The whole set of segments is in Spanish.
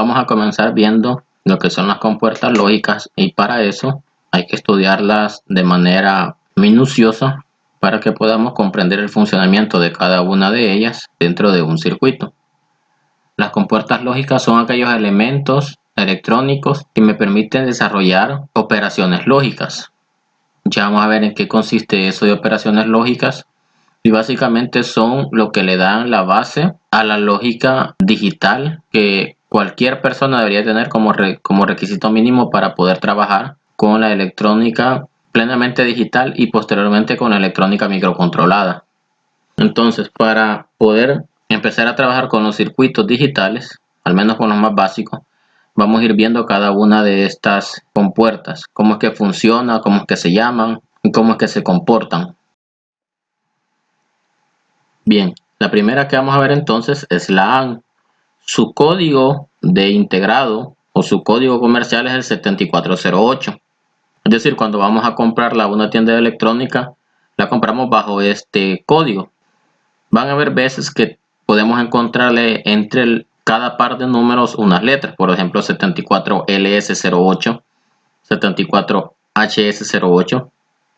vamos a comenzar viendo lo que son las compuertas lógicas, y para eso hay que estudiarlas de manera minuciosa para que podamos comprender el funcionamiento de cada una de ellas dentro de un circuito. Las compuertas lógicas son aquellos elementos electrónicos que me permiten desarrollar operaciones lógicas. Ya vamos a ver en qué consiste eso de operaciones lógicas, y básicamente son lo que le dan la base a la lógica digital que cualquier persona debería tener como requisito mínimo para poder trabajar con la electrónica plenamente digital y posteriormente con la electrónica microcontrolada. Entonces, para poder empezar a trabajar con los circuitos digitales, al menos con los más básicos, vamos a ir viendo cada una de estas compuertas, cómo es que funciona, cómo es que se llaman y cómo es que se comportan. Bien, la primera que vamos a ver entonces es la AND. Su código de integrado o su código comercial es el 7408. Es decir, cuando vamos a comprarla a una tienda de electrónica, la compramos bajo este código. Van a haber veces que podemos encontrarle entre cada par de números unas letras, por ejemplo 74LS08, 74HS08,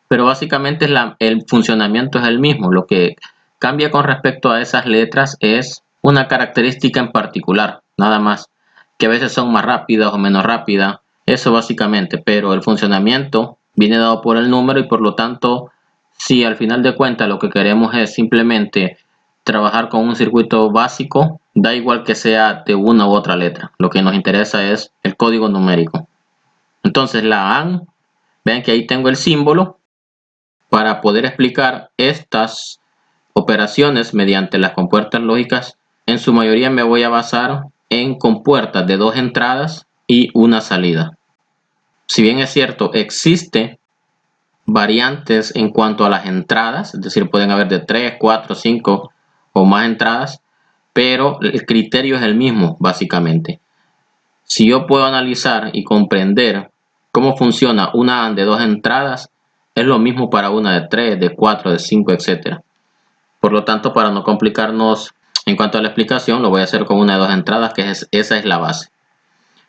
pero básicamente el funcionamiento es el mismo. Lo que cambia con respecto a esas letras es una característica en particular, nada más, que a veces son más rápidas o menos rápidas, eso básicamente, pero el funcionamiento viene dado por el número, y por lo tanto, si al final de cuentas lo que queremos es simplemente trabajar con un circuito básico, da igual que sea de una u otra letra, lo que nos interesa es el código numérico. Entonces la AND, vean que ahí tengo el símbolo. Para poder explicar estas operaciones mediante las compuertas lógicas, en su mayoría me voy a basar en compuertas de dos entradas y una salida. Si bien es cierto, existen variantes en cuanto a las entradas, es decir, pueden haber de 3, 4, 5 o más entradas, pero el criterio es el mismo básicamente. Si yo puedo analizar y comprender cómo funciona una AND de dos entradas, es lo mismo para una de 3, de 4, de 5, etc. Por lo tanto, para no complicarnos en cuanto a la explicación, lo voy a hacer con una de dos entradas, que esa es la base.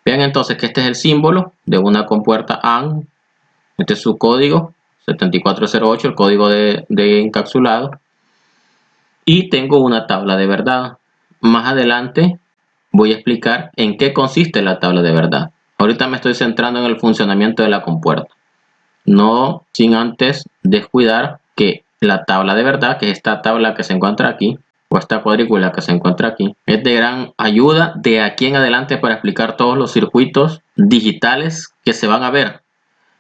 Vean entonces que este es el símbolo de una compuerta AND. Este es su código, 7408, el código de encapsulado. Y tengo una tabla de verdad. Más adelante voy a explicar en qué consiste la tabla de verdad. Ahorita me estoy centrando en el funcionamiento de la compuerta, no sin antes descuidar que la tabla de verdad, que es esta tabla que se encuentra aquí, o esta cuadrícula que se encuentra aquí, es de gran ayuda de aquí en adelante para explicar todos los circuitos digitales que se van a ver,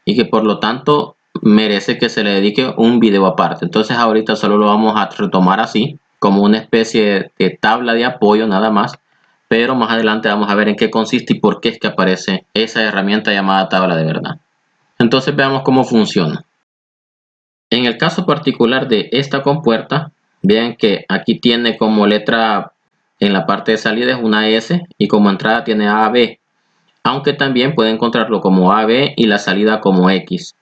y que por lo tanto merece que se le dedique un video aparte. Entonces ahorita solo lo vamos a retomar así, como una especie de tabla de apoyo nada más, pero más adelante vamos a ver en qué consiste y por qué es que aparece esa herramienta llamada tabla de verdad. Entonces veamos cómo funciona. En el caso particular de esta compuerta, vean que aquí tiene como letra en la parte de salida es una S, y como entrada tiene AB, aunque también puede encontrarlo como AB y la salida como X,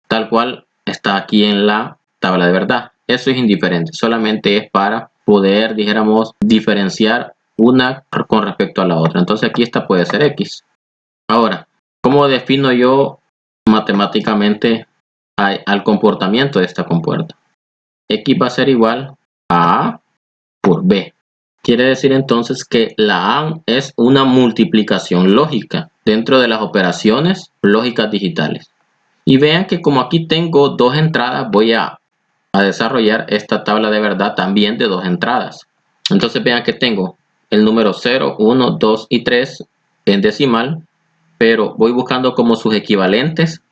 tal cual está aquí en la tabla de verdad. Eso es indiferente, solamente es para poder, dijéramos, diferenciar una con respecto a la otra. Entonces aquí esta puede ser X. Ahora, ¿cómo defino yo matemáticamente al comportamiento de esta compuerta? X va a ser igual a A por B. Quiere decir entonces que la AND es una multiplicación lógica dentro de las operaciones lógicas digitales. Y vean que como aquí tengo dos entradas, voy a desarrollar esta tabla de verdad también de dos entradas. Entonces vean que tengo el número 0, 1, 2 y 3 en decimal, pero voy buscando como sus equivalentes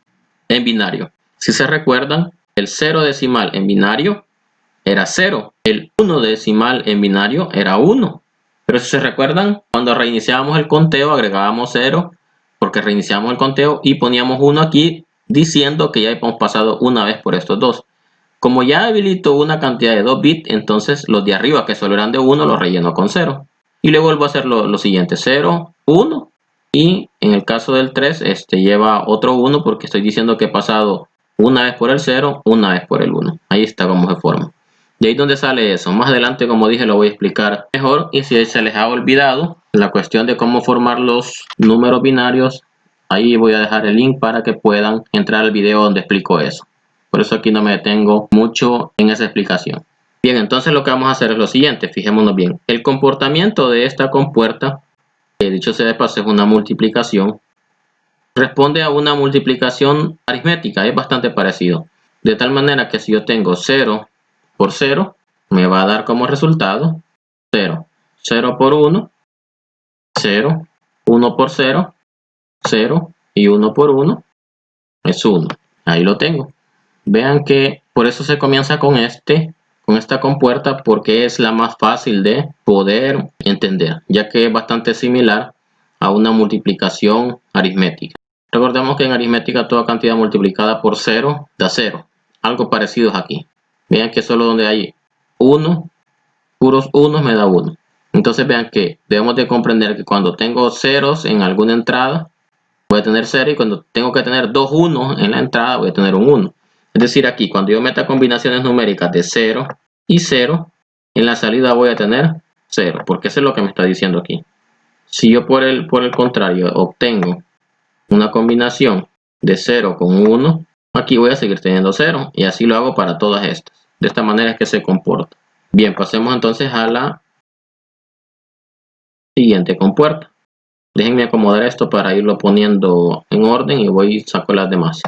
en binario. Si se recuerdan, el 0 decimal en binario era 0, el 1 decimal en binario era 1. Pero si se recuerdan, cuando reiniciábamos el conteo agregábamos 0 porque reiniciamos el conteo y poníamos 1 aquí diciendo que ya hemos pasado una vez por estos dos. Como ya habilito una cantidad de 2 bits, entonces los de arriba que solo eran de 1 los relleno con 0. Y luego vuelvo a hacer lo siguiente, 0, 1. Y en el caso del 3, lleva otro 1 porque estoy diciendo que he pasado una vez por el 0, una vez por el 1. Ahí está como se forma. Y ahí es donde sale eso. Más adelante, como dije, lo voy a explicar mejor. Y si se les ha olvidado, la cuestión de cómo formar los números binarios, ahí voy a dejar el link para que puedan entrar al video donde explico eso. Por eso aquí no me detengo mucho en esa explicación. Bien, entonces lo que vamos a hacer es lo siguiente, fijémonos bien. El comportamiento de esta compuerta, que dicho sea de paso es una multiplicación, responde a una multiplicación aritmética, es bastante parecido. De tal manera que si yo tengo 0 por 0, me va a dar como resultado 0. 0 por 1, 0. 1 por 0, 0. Y 1 por 1 es 1. Ahí lo tengo. Vean que por eso se comienza con esta compuerta, porque es la más fácil de poder entender, ya que es bastante similar a una multiplicación aritmética. Recordemos que en aritmética toda cantidad multiplicada por 0 da 0. Algo parecido aquí. Vean que solo donde hay 1, puros 1 me da 1. Entonces vean que debemos de comprender que cuando tengo ceros en alguna entrada, voy a tener 0, y cuando tengo que tener 2 1 en la entrada, voy a tener un 1. Es decir, aquí cuando yo meta combinaciones numéricas de 0 y 0, en la salida voy a tener 0, porque eso es lo que me está diciendo aquí. Si yo por el contrario obtengo una combinación de 0 con 1, aquí voy a seguir teniendo 0, y así lo hago para todas estas. De esta manera es que se comporta. Bien, pasemos entonces a la siguiente compuerta. Déjenme acomodar esto para irlo poniendo en orden y voy y saco las demás.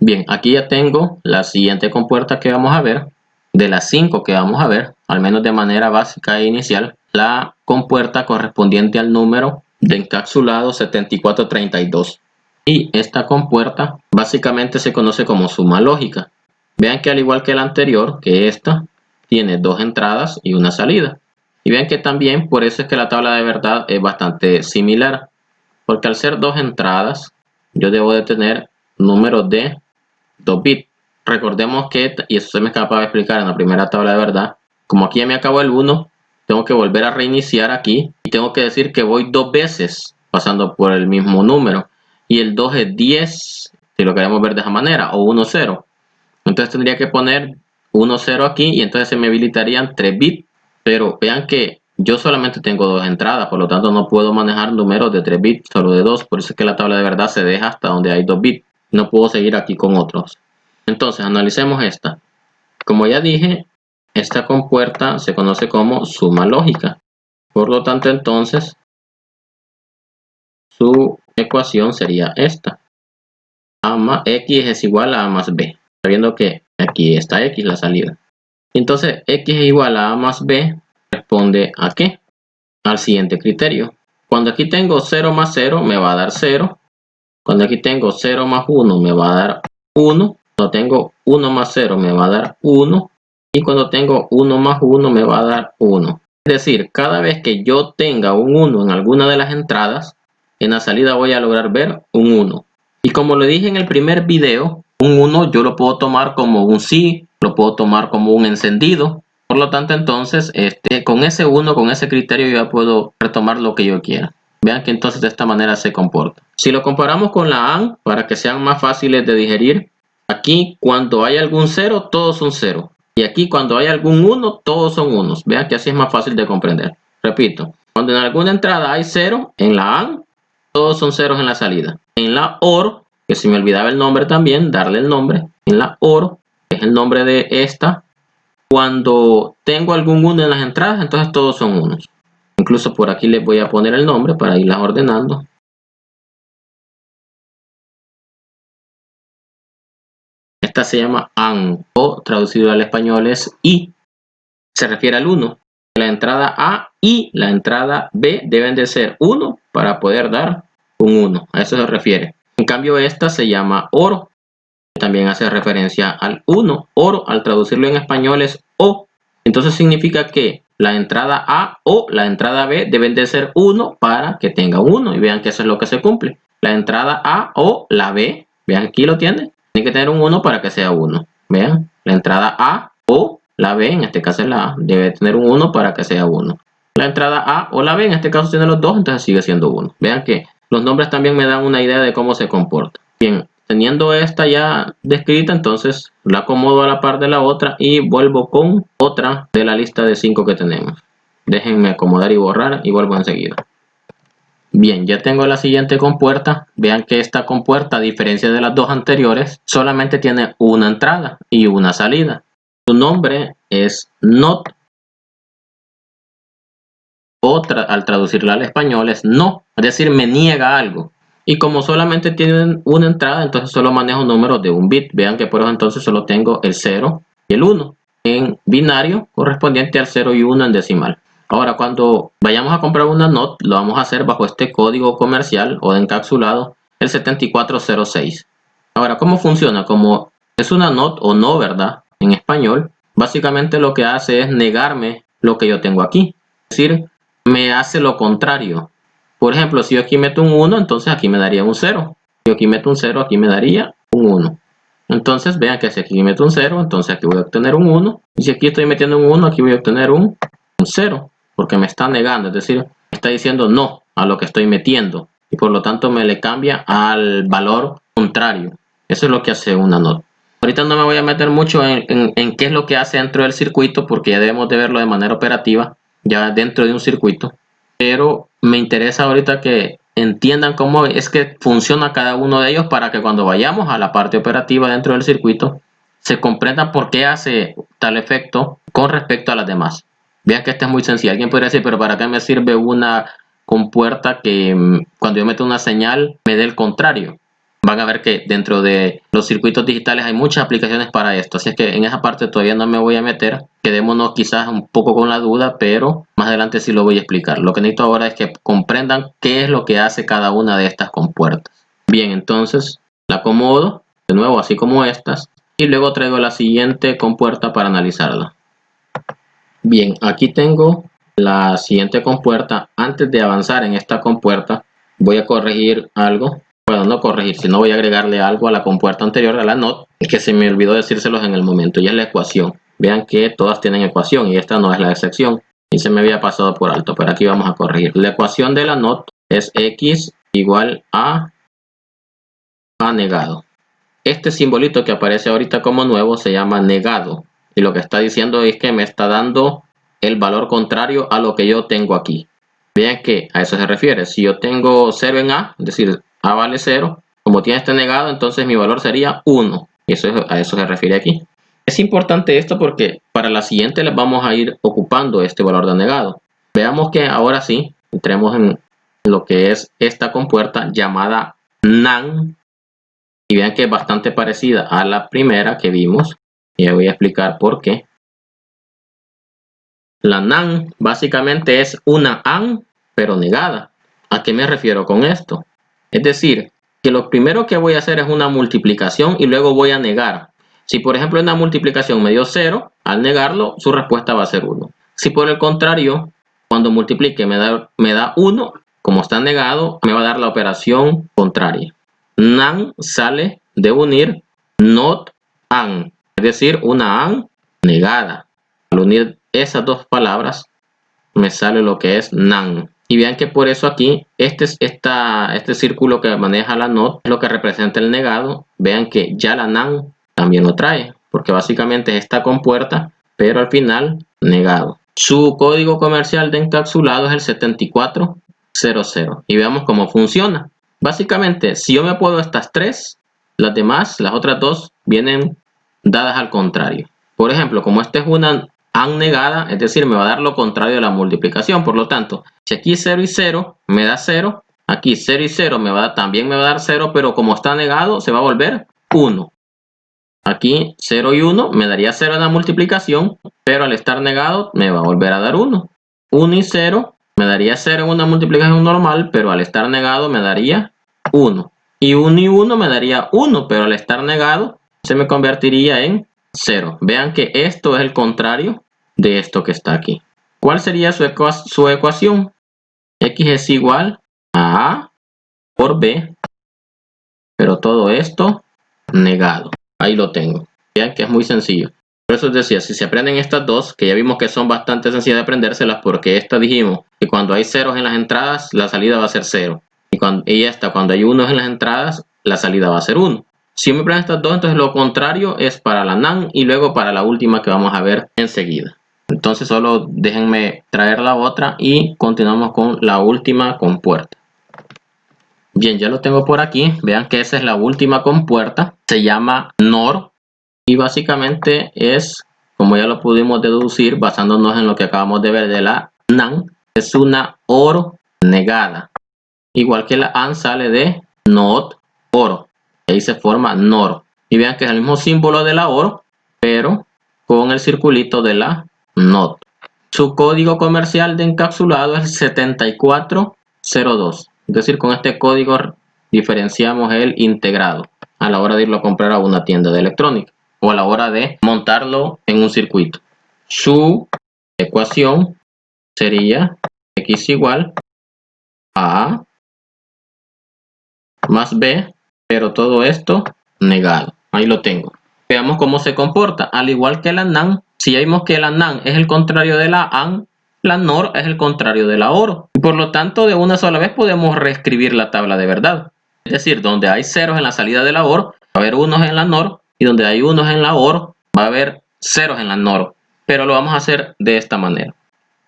Bien, aquí ya tengo la siguiente compuerta que vamos a ver. De las 5 que vamos a ver, al menos de manera básica e inicial, la compuerta correspondiente al número de encapsulado 7432. Y esta compuerta básicamente se conoce como suma lógica. Vean que al igual que la anterior, que esta tiene dos entradas y una salida. Y vean que también por eso es que la tabla de verdad es bastante similar. Porque al ser dos entradas, yo debo de tener números de 2 bits. Recordemos que, y eso se me acaba de explicar en la primera tabla de verdad, como aquí ya me acabó el 1, tengo que volver a reiniciar aquí y tengo que decir que voy 2 veces pasando por el mismo número. Y el 2 es 10, si lo queremos ver de esa manera, o 1, 0. Entonces tendría que poner 1, 0 aquí y entonces se me habilitarían 3 bits. Pero vean que yo solamente tengo 2 entradas, por lo tanto no puedo manejar números de 3 bits, solo de 2. Por eso es que la tabla de verdad se deja hasta donde hay 2 bits. No puedo seguir aquí con otros. Entonces analicemos esta. Como ya dije, esta compuerta se conoce como suma lógica. Por lo tanto, entonces, su ecuación sería esta. X es igual a A más B. Sabiendo que aquí está X, la salida. Entonces, X es igual a A más B responde ¿a qué? Al siguiente criterio. Cuando aquí tengo 0 más 0, me va a dar 0. Cuando aquí tengo 0 más 1, me va a dar 1. Cuando tengo 1 más 0, me va a dar 1. Y cuando tengo 1 más 1, me va a dar 1. Es decir, cada vez que yo tenga un 1 en alguna de las entradas, en la salida voy a lograr ver un 1. Y como lo dije en el primer video, un 1 yo lo puedo tomar como un sí, lo puedo tomar como un encendido. Por lo tanto, entonces, con ese 1, con ese criterio, yo ya puedo retomar lo que yo quiera. Vean que entonces de esta manera se comporta. Si lo comparamos con la AND, para que sean más fáciles de digerir, aquí cuando hay algún 0, todos son 0. Y aquí cuando hay algún 1, todos son 1. Vean que así es más fácil de comprender. Repito, cuando en alguna entrada hay 0, en la AND, todos son 0 en la salida. En la OR, que se me olvidaba el nombre también, darle el nombre. En la OR, que es el nombre de esta, cuando tengo algún 1 en las entradas, entonces todos son 1. Incluso por aquí les voy a poner el nombre para irlas ordenando. Esta se llama AND, o traducido al español es I. Se refiere al 1. La entrada A y la entrada B deben de ser 1 para poder dar un 1. A eso se refiere. En cambio, esta se llama OR. También hace referencia al 1. OR, al traducirlo en español, es O. Entonces significa que la entrada A o la entrada B deben de ser 1 para que tenga 1. Y vean que eso es lo que se cumple. La entrada A o la B, vean aquí lo tiene. Tiene que tener un 1 para que sea 1. Vean, la entrada A o la B, en este caso es la A, debe tener un 1 para que sea 1. La entrada A o la B, en este caso tiene los dos, entonces sigue siendo 1. Vean que los nombres también me dan una idea de cómo se comporta. Bien, teniendo esta ya descrita, entonces la acomodo a la par de la otra y vuelvo con otra de la lista de 5 que tenemos. Déjenme acomodar y borrar y vuelvo enseguida. Bien, ya tengo la siguiente compuerta. Vean que esta compuerta, a diferencia de las dos anteriores, solamente tiene una entrada y una salida. Su nombre es NOT, o al traducirla al español es no, es decir, me niega algo. Y como solamente tienen una entrada, entonces solo manejo números de un bit. Vean que por eso entonces solo tengo el 0 y el 1 en binario correspondiente al 0 y 1 en decimal. Ahora, cuando vayamos a comprar una NOT, lo vamos a hacer bajo este código comercial o de encapsulado, el 7406. Ahora, ¿cómo funciona? Como es una NOT o no, ¿verdad? En español, básicamente lo que hace es negarme lo que yo tengo aquí. Es decir, me hace lo contrario. Por ejemplo, si yo aquí meto un 1, entonces aquí me daría un 0. Si yo aquí meto un 0, aquí me daría un 1. Entonces, vean que si aquí meto un 0, entonces aquí voy a obtener un 1. Y si aquí estoy metiendo un 1, aquí voy a obtener un 0. Porque me está negando, es decir, me está diciendo no a lo que estoy metiendo. Y por lo tanto me le cambia al valor contrario. Eso es lo que hace una NOT. Ahorita no me voy a meter mucho en qué es lo que hace dentro del circuito, porque ya debemos de verlo de manera operativa, ya dentro de un circuito. Pero me interesa ahorita que entiendan cómo es que funciona cada uno de ellos para que cuando vayamos a la parte operativa dentro del circuito, se comprenda por qué hace tal efecto con respecto a las demás. Vean que esta es muy sencilla. Alguien podría decir, pero ¿para qué me sirve una compuerta que cuando yo meto una señal me dé el contrario? Van a ver que dentro de los circuitos digitales hay muchas aplicaciones para esto, así es que en esa parte todavía no me voy a meter. Quedémonos quizás un poco con la duda, pero más adelante sí lo voy a explicar. Lo que necesito ahora es que comprendan qué es lo que hace cada una de estas compuertas. Bien, entonces la acomodo de nuevo así como estas y luego traigo la siguiente compuerta para analizarla. Bien, aquí tengo la siguiente compuerta. Antes de avanzar en esta compuerta voy a corregir algo. Bueno, no corregir, sino voy a agregarle algo a la compuerta anterior, a la NOT, que se me olvidó decírselos en el momento, y es la ecuación. Vean que todas tienen ecuación y esta no es la excepción. Y se me había pasado por alto, pero aquí vamos a corregir. La ecuación de la NOT es x igual a negado. Este simbolito que aparece ahorita como nuevo se llama negado. Y lo que está diciendo es que me está dando el valor contrario a lo que yo tengo aquí. Vean que a eso se refiere. Si yo tengo 0 en A, es decir, A vale 0, como tiene este negado, entonces mi valor sería 1. Y a eso se refiere aquí. Es importante esto porque para la siguiente les vamos a ir ocupando este valor de negado. Veamos que ahora sí, entremos en lo que es esta compuerta llamada NaN. Y vean que es bastante parecida a la primera que vimos. Y ya voy a explicar por qué. La NaN básicamente es una AND, pero negada. ¿A qué me refiero con esto? Es decir, que lo primero que voy a hacer es una multiplicación y luego voy a negar. Si por ejemplo una multiplicación me dio 0, al negarlo su respuesta va a ser 1. Si por el contrario, cuando multiplique me da 1, como está negado, me va a dar la operación contraria. NaN sale de unir NOT AND, es decir, una AND negada. Al unir esas dos palabras me sale lo que es NaN. Y vean que por eso aquí este círculo que maneja la NOT es lo que representa el negado. Vean que ya la NaN también lo trae, porque básicamente es esta compuerta, pero al final negado. Su código comercial de encapsulado es el 7400 y veamos cómo funciona. Básicamente, si yo me puedo estas tres, las demás, las otras dos, vienen dadas al contrario. Por ejemplo, como esta es una AND negada, es decir, me va a dar lo contrario de la multiplicación. Por lo tanto, si aquí 0 y 0 me da 0, aquí 0 y 0 también me va a dar 0, pero como está negado, se va a volver 1. Aquí 0 y 1 me daría 0 en la multiplicación, pero al estar negado me va a volver a dar 1. 1 y 0 me daría 0 en una multiplicación normal, pero al estar negado me daría 1. Y 1 y 1 me daría 1, pero al estar negado se me convertiría en 0. Vean que esto es el contrario de esto que está aquí. ¿Cuál sería su ecuación? X es igual a A por B, pero todo esto negado. Ahí lo tengo. Vean que es muy sencillo. Por eso decía, si se aprenden estas dos, que ya vimos que son bastante sencillas de aprendérselas, porque esta dijimos que cuando hay ceros en las entradas, la salida va a ser 0. Y esta, cuando hay unos en las entradas, la salida va a ser 1. Si me aprenden estas dos, entonces lo contrario es para la NaN y luego para la última que vamos a ver enseguida. Entonces solo déjenme traer la otra y continuamos con la última compuerta. Bien, ya lo tengo por aquí. Vean que esa es la última compuerta. Se llama NOR y básicamente es, como ya lo pudimos deducir basándonos en lo que acabamos de ver de la NAND, es una OR negada. Igual que la AND sale de NOT OR. Ahí se forma NOR. Y vean que es el mismo símbolo de la OR, pero con el circulito de la NOT. Su código comercial de encapsulado es 7402. Es decir, con este código diferenciamos el integrado a la hora de irlo a comprar a una tienda de electrónica o a la hora de montarlo en un circuito. Su ecuación sería x igual a más b, pero todo esto negado. Ahí lo tengo. Veamos cómo se comporta. Al igual que la NAND, si ya vimos que la NAND es el contrario de la AND, la NOR es el contrario de la OR. Por lo tanto, de una sola vez podemos reescribir la tabla de verdad. Es decir, donde hay ceros en la salida de la OR, va a haber unos en la NOR, y donde hay unos en la OR, va a haber ceros en la NOR. Pero lo vamos a hacer de esta manera.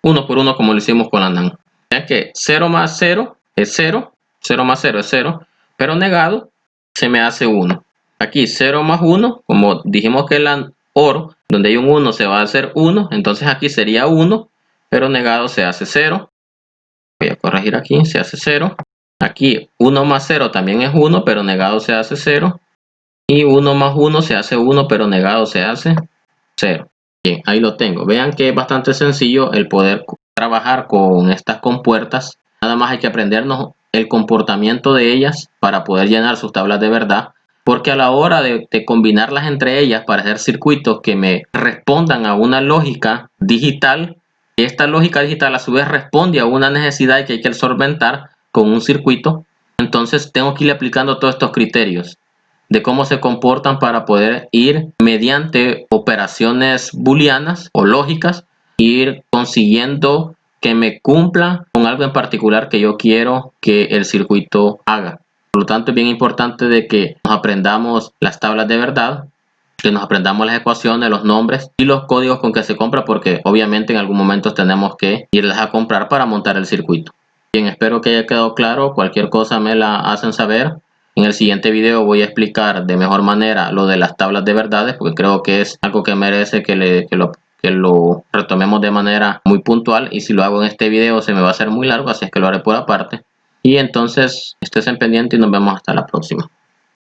Uno por uno como lo hicimos con la NAND. Vean que 0 más 0 es 0, 0 más 0 es 0, pero negado se me hace 1. Aquí 0 más 1, como dijimos que la OR, donde hay un 1 se va a hacer 1, entonces aquí sería 1, pero negado se hace 0. Voy a corregir aquí, se hace 0. Aquí 1 más 0 también es 1, pero negado se hace 0. Y 1 más 1 se hace 1, pero negado se hace 0. Bien, ahí lo tengo. Vean que es bastante sencillo el poder trabajar con estas compuertas. Nada más hay que aprendernos el comportamiento de ellas para poder llenar sus tablas de verdad. Porque a la hora de combinarlas entre ellas para hacer circuitos que me respondan a una lógica digital, esta lógica digital a su vez responde a una necesidad que hay que solventar con un circuito. Entonces tengo que ir aplicando todos estos criterios de cómo se comportan para poder ir mediante operaciones booleanas o lógicas, ir consiguiendo que me cumpla con algo en particular que yo quiero que el circuito haga. Por lo tanto, es bien importante de que nos aprendamos las tablas de verdad, que nos aprendamos las ecuaciones, los nombres y los códigos con que se compra, porque obviamente en algún momento tenemos que irlas a comprar para montar el circuito. Bien, espero que haya quedado claro. Cualquier cosa me la hacen saber. En el siguiente video voy a explicar de mejor manera lo de las tablas de verdades, porque creo que es algo que merece que lo retomemos de manera muy puntual, y si lo hago en este video se me va a hacer muy largo, así es que lo haré por aparte. Y entonces estés en pendiente y nos vemos hasta la próxima.